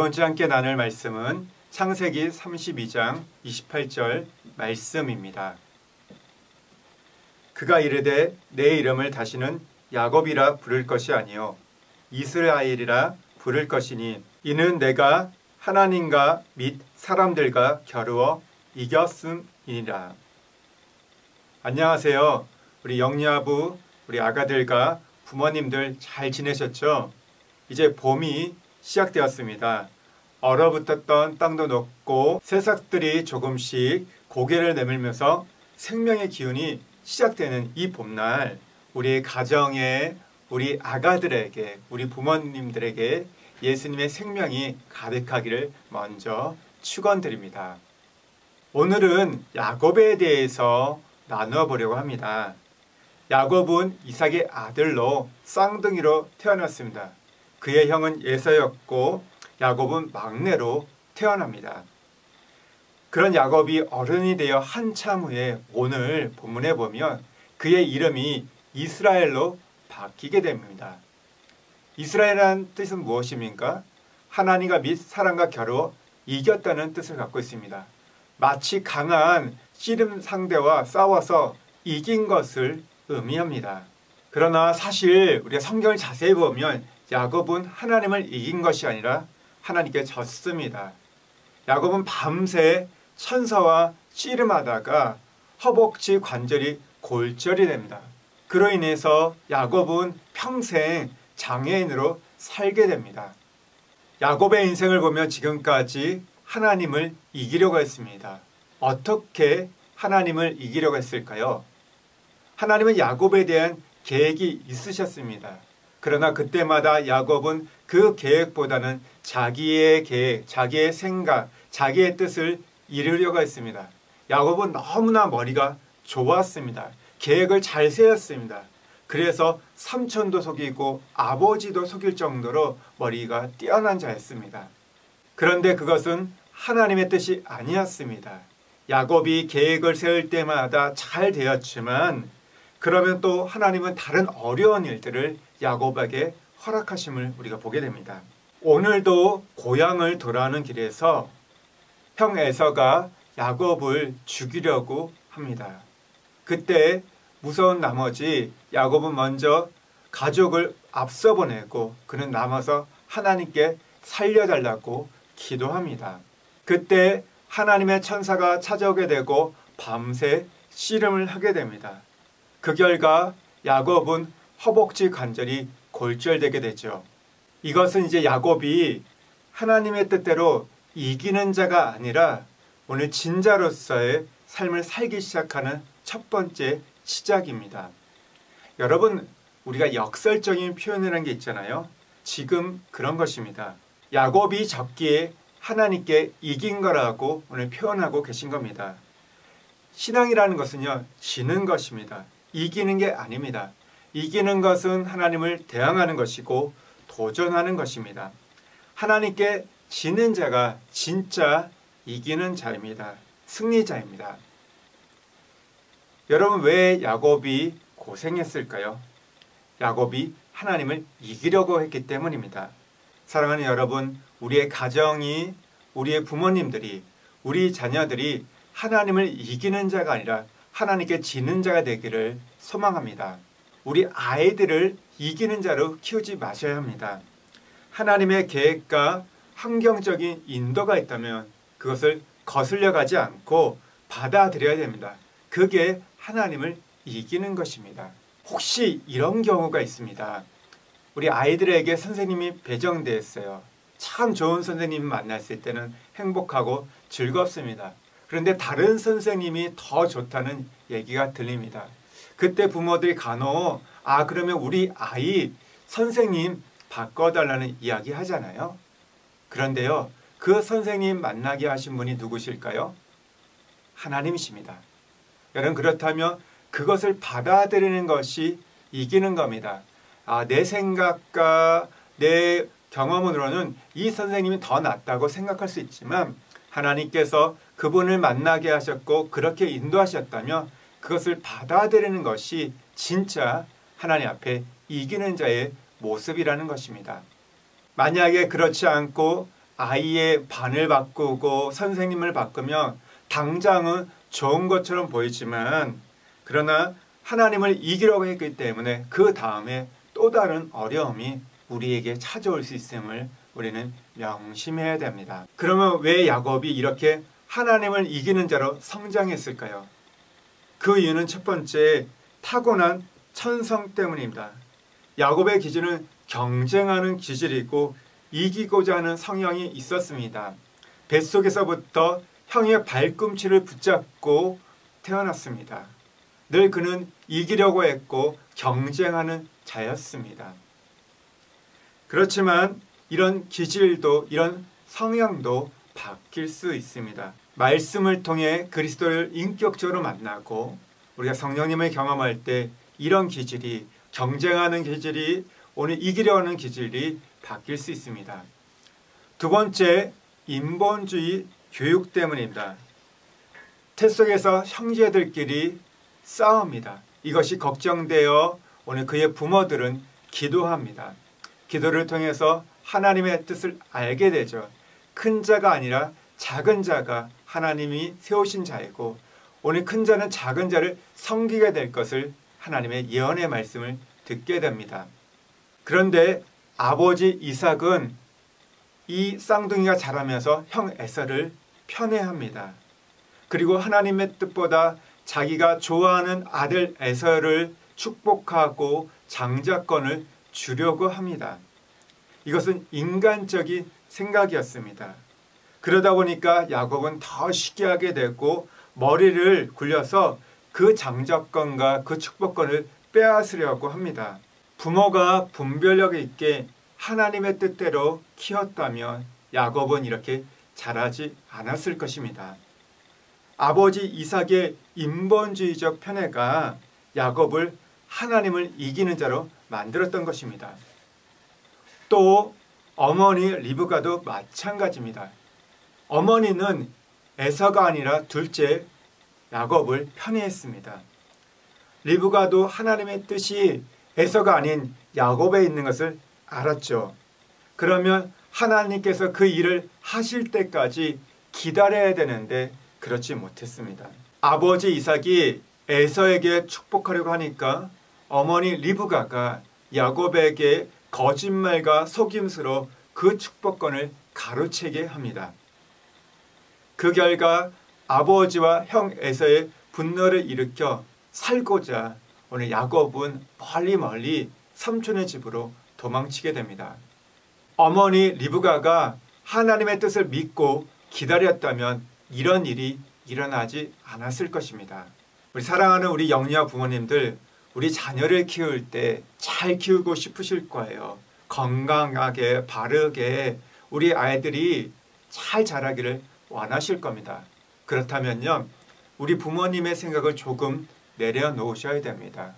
이번 주 함께 나눌 말씀은 창세기 32장 28절 말씀입니다. 그가 이르되 내 이름을 다시는 야곱이라 부를 것이 아니요 이스라엘이라 부를 것이니 이는 내가 하나님과 및 사람들과 겨루어 이겼음이니라. 안녕하세요. 우리 영야부, 우리 아가들과 부모님들 잘 지내셨죠? 이제 봄이 시작되었습니다. 얼어붙었던 땅도 녹고 새싹들이 조금씩 고개를 내밀면서 생명의 기운이 시작되는 이 봄날, 우리 가정에, 우리 아가들에게, 우리 부모님들에게 예수님의 생명이 가득하기를 먼저 축원드립니다. 오늘은 야곱에 대해서 나누어 보려고 합니다. 야곱은 이삭의 아들로 쌍둥이로 태어났습니다. 그의 형은 에서였고 야곱은 막내로 태어납니다. 그런 야곱이 어른이 되어 한참 후에 오늘 본문에 보면 그의 이름이 이스라엘로 바뀌게 됩니다. 이스라엘이라는 뜻은 무엇입니까? 하나님과 및 사람과 겨루어 이겼다는 뜻을 갖고 있습니다. 마치 강한 씨름 상대와 싸워서 이긴 것을 의미합니다. 그러나 사실 우리가 성경을 자세히 보면 야곱은 하나님을 이긴 것이 아니라 하나님께 졌습니다. 야곱은 밤새 천사와 씨름하다가 허벅지 관절이 골절이 됩니다. 그로 인해서 야곱은 평생 장애인으로 살게 됩니다. 야곱의 인생을 보면 지금까지 하나님을 이기려고 했습니다. 어떻게 하나님을 이기려고 했을까요? 하나님은 야곱에 대한 계획이 있으셨습니다. 그러나 그때마다 야곱은 그 계획보다는 자기의 계획, 자기의 생각, 자기의 뜻을 이루려고 했습니다. 야곱은 너무나 머리가 좋았습니다. 계획을 잘 세웠습니다. 그래서 삼촌도 속이고 아버지도 속일 정도로 머리가 뛰어난 자였습니다. 그런데 그것은 하나님의 뜻이 아니었습니다. 야곱이 계획을 세울 때마다 잘 되었지만 그러면 또 하나님은 다른 어려운 일들을 야곱에게 허락하심을 우리가 보게 됩니다. 오늘도 고향을 돌아오는 길에서 형 에서가 야곱을 죽이려고 합니다. 그때 무서운 나머지 야곱은 먼저 가족을 앞서 보내고 그는 남아서 하나님께 살려달라고 기도합니다. 그때 하나님의 천사가 찾아오게 되고 밤새 씨름을 하게 됩니다. 그 결과 야곱은 허벅지 관절이 골절되게 되죠. 이것은 이제 야곱이 하나님의 뜻대로 이기는 자가 아니라 오늘 진자로서의 삶을 살기 시작하는 첫 번째 시작입니다. 여러분, 우리가 역설적인 표현이라는 게 있잖아요. 지금 그런 것입니다. 야곱이 졌기에 하나님께 이긴 거라고 오늘 표현하고 계신 겁니다. 신앙이라는 것은요, 지는 것입니다. 이기는 게 아닙니다. 이기는 것은 하나님을 대항하는 것이고 도전하는 것입니다. 하나님께 지는 자가 진짜 이기는 자입니다. 승리자입니다. 여러분, 왜 야곱이 고생했을까요? 야곱이 하나님을 이기려고 했기 때문입니다. 사랑하는 여러분, 우리의 가정이, 우리의 부모님들이, 우리 자녀들이 하나님을 이기는 자가 아니라 하나님께 지는 자가 되기를 소망합니다. 우리 아이들을 이기는 자로 키우지 마셔야 합니다. 하나님의 계획과 환경적인 인도가 있다면 그것을 거슬려 가지 않고 받아들여야 됩니다. 그게 하나님을 이기는 것입니다. 혹시 이런 경우가 있습니다. 우리 아이들에게 선생님이 배정되었어요. 참 좋은 선생님 만났을 때는 행복하고 즐겁습니다. 그런데 다른 선생님이 더 좋다는 얘기가 들립니다. 그때 부모들이 간혹 그러면 우리 아이 선생님 바꿔달라는 이야기 하잖아요. 그런데요, 그 선생님 만나게 하신 분이 누구실까요? 하나님이십니다. 여러분, 그렇다면 그것을 받아들이는 것이 이기는 겁니다. 내 생각과 내 경험으로는 이 선생님이 더 낫다고 생각할 수 있지만 하나님께서 그분을 만나게 하셨고 그렇게 인도하셨다면 그것을 받아들이는 것이 진짜 하나님 앞에 이기는 자의 모습이라는 것입니다. 만약에 그렇지 않고 아이의 반을 바꾸고 선생님을 바꾸면 당장은 좋은 것처럼 보이지만 그러나 하나님을 이기려고 했기 때문에 그 다음에 또 다른 어려움이 우리에게 찾아올 수 있음을 우리는 명심해야 됩니다. 그러면 왜 야곱이 이렇게 하나님을 이기는 자로 성장했을까요? 그 이유는 첫 번째, 타고난 천성 때문입니다. 야곱의 기질은 경쟁하는 기질이고 이기고자 하는 성향이 있었습니다. 뱃속에서부터 형의 발꿈치를 붙잡고 태어났습니다. 늘 그는 이기려고 했고 경쟁하는 자였습니다. 그렇지만 이런 기질도 이런 성향도 바뀔 수 있습니다. 말씀을 통해 그리스도를 인격적으로 만나고 우리가 성령님을 경험할 때 이런 기질이 경쟁하는 기질이 오늘 이기려 하는 기질이 바뀔 수 있습니다. 두 번째, 인본주의 교육 때문입니다. 태 속에서 형제들끼리 싸웁니다. 이것이 걱정되어 오늘 그의 부모들은 기도합니다. 기도를 통해서 하나님의 뜻을 알게 되죠. 큰 자가 아니라 작은 자가 하나님이 세우신 자이고 오늘 큰 자는 작은 자를 섬기게 될 것을 하나님의 예언의 말씀을 듣게 됩니다. 그런데 아버지 이삭은 이 쌍둥이가 자라면서 형 에서를 편애합니다. 그리고 하나님의 뜻보다 자기가 좋아하는 아들 에서를 축복하고 장자권을 주려고 합니다. 이것은 인간적인 생각이었습니다. 그러다 보니까 야곱은 더 시기하게 되고 머리를 굴려서 그 장자권과 그 축복권을 빼앗으려고 합니다. 부모가 분별력 있게 하나님의 뜻대로 키웠다면 야곱은 이렇게 자라지 않았을 것입니다. 아버지 이삭의 인본주의적 편애가 야곱을 하나님을 이기는 자로 만들었던 것입니다. 또 어머니 리브가도 마찬가지입니다. 어머니는 에서가 아니라 둘째 야곱을 편애했습니다. 리브가도 하나님의 뜻이 에서가 아닌 야곱에 있는 것을 알았죠. 그러면 하나님께서 그 일을 하실 때까지 기다려야 되는데 그렇지 못했습니다. 아버지 이삭이 에서에게 축복하려고 하니까 어머니 리브가가 야곱에게 거짓말과 속임수로 그 축복권을 가로채게 합니다. 그 결과 아버지와 형 에서의 분노를 일으켜 살고자 오늘 야곱은 멀리 삼촌의 집으로 도망치게 됩니다. 어머니 리브가가 하나님의 뜻을 믿고 기다렸다면 이런 일이 일어나지 않았을 것입니다. 우리 사랑하는 우리 영유아 부모님들, 우리 자녀를 키울 때 잘 키우고 싶으실 거예요. 건강하게 바르게 우리 아이들이 잘 자라기를 원하실 겁니다. 그렇다면요, 우리 부모님의 생각을 조금 내려놓으셔야 됩니다.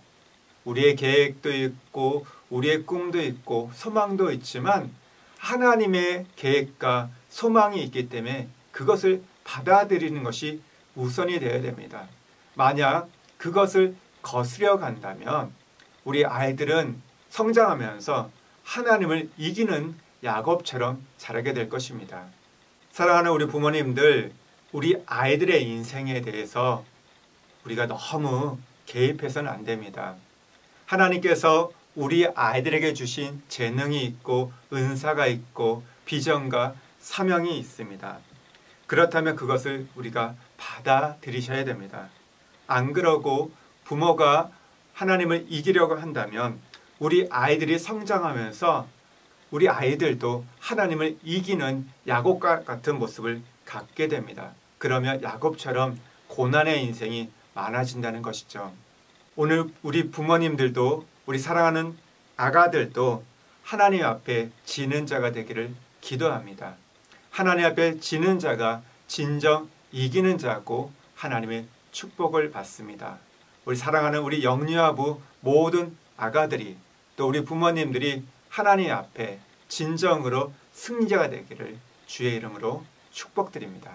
우리의 계획도 있고 우리의 꿈도 있고 소망도 있지만 하나님의 계획과 소망이 있기 때문에 그것을 받아들이는 것이 우선이 되어야 됩니다. 만약 그것을 거스려 간다면 우리 아이들은 성장하면서 하나님을 이기는 야곱처럼 자라게 될 것입니다. 사랑하는 우리 부모님들, 우리 아이들의 인생에 대해서 우리가 너무 개입해서는 안 됩니다. 하나님께서 우리 아이들에게 주신 재능이 있고 은사가 있고 비전과 사명이 있습니다. 그렇다면 그것을 우리가 받아들이셔야 됩니다. 안 그러고 부모가 하나님을 이기려고 한다면 우리 아이들이 성장하면서 우리 아이들도 하나님을 이기는 야곱과 같은 모습을 갖게 됩니다. 그러면 야곱처럼 고난의 인생이 많아진다는 것이죠. 오늘 우리 부모님들도 우리 사랑하는 아가들도 하나님 앞에 지는 자가 되기를 기도합니다. 하나님 앞에 지는 자가 진정 이기는 자고 하나님의 축복을 받습니다. 우리 사랑하는 우리 영유아부 모든 아가들이 또 우리 부모님들이 하나님 앞에 진정으로 승리자가 되기를 주의 이름으로 축복드립니다.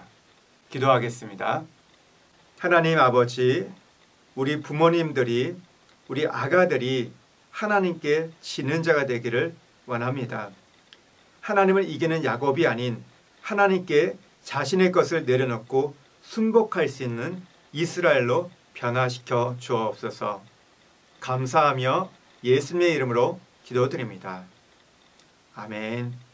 기도하겠습니다. 하나님 아버지, 우리 부모님들이 우리 아가들이 하나님께 지는 자가 되기를 원합니다. 하나님을 이기는 야곱이 아닌 하나님께 자신의 것을 내려놓고 순복할 수 있는 이스라엘로 변화시켜 주옵소서. 감사하며 예수님의 이름으로 기도드립니다. 아멘.